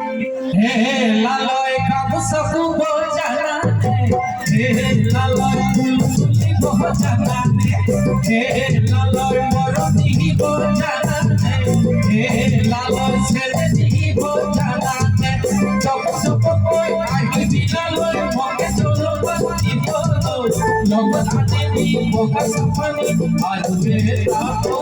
हे लालय काम सब जाना हे लालय फुलफुली जाना हे लालय मरदी जाना हे लालय सेरदी जाना सब सब कोई आही बिलालय मगे चलो बंदी बोलो लोग आते मोगा सफनी आलुए ताको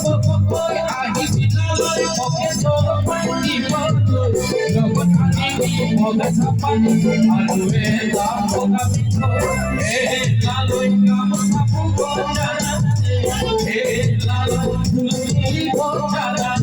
सब कोई आही बिलालय मगे चलो बंदी बोलो लोग आते मोगा सफनी आलुए ताको हे लालय काम सब जाना हे लालय फुलफुली जाना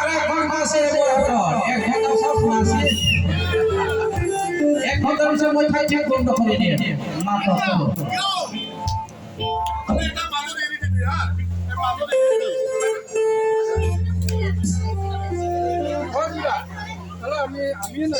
Ara kon masih buat, ek hendak sok nasi. খতার সময় থাকছে বন্ধ করে নিয়ে মাথা চলো আমি এটা মাঝে দিয়ে দিবি হ্যাঁ মাঝে দিয়ে দিবি হ্যালো আমি না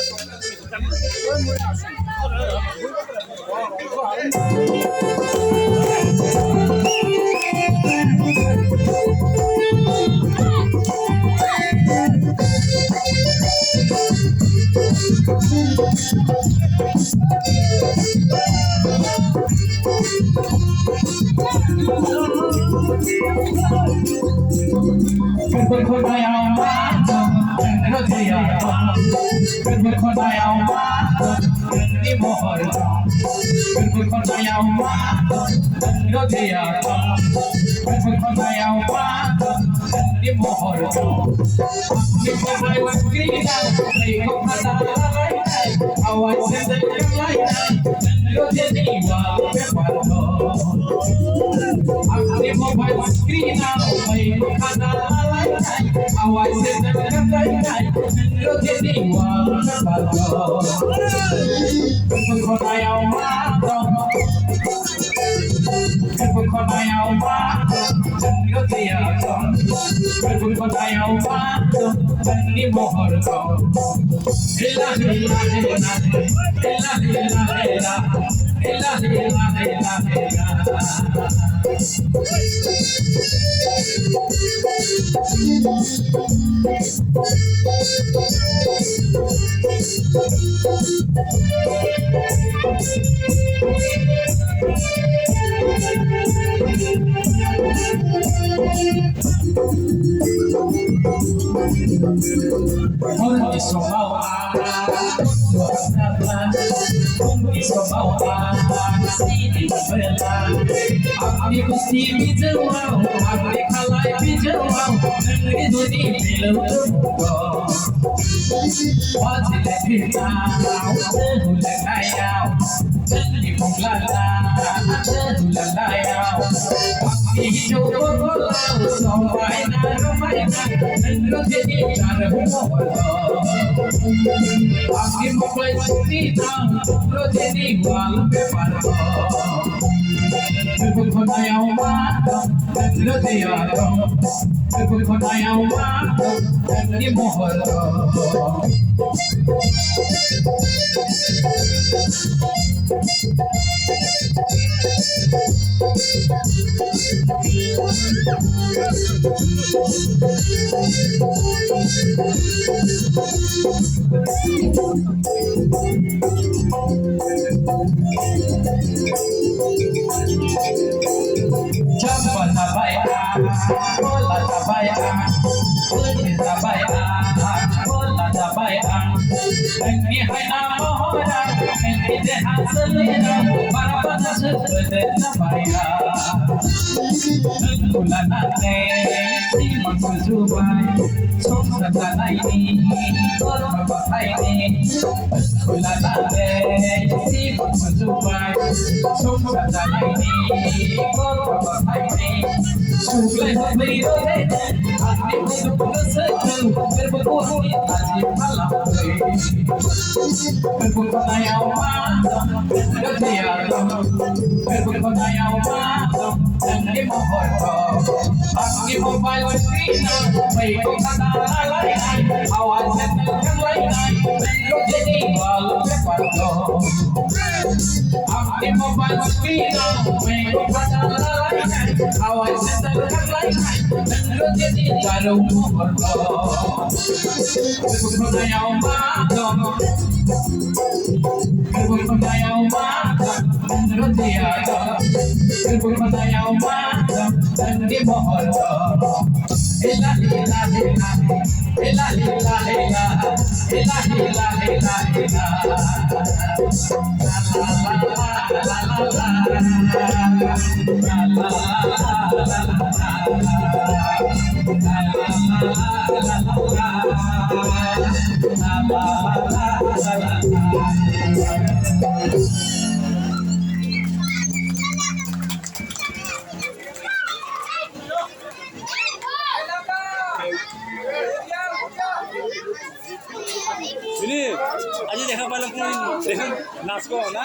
আজি দেখা পালে কোন দেখোন নাচব না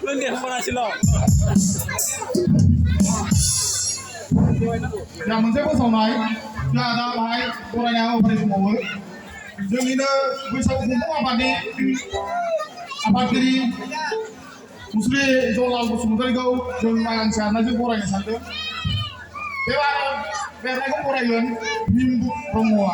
কোন দেখা পাইছিল दा मोनसे फोसावनाय जोंहा दा बाहाय फरायनाया अपारेसन मावो जोंनिनो बैसागु खुंफुं आफादनि आफादगिरि मुस्रि जवाहरलाल बसुमतारीखौ जों मानसि हाननायजों बरायनो सानदों बे मेथाइखौ बरायगोन भीम ब्रह्मआ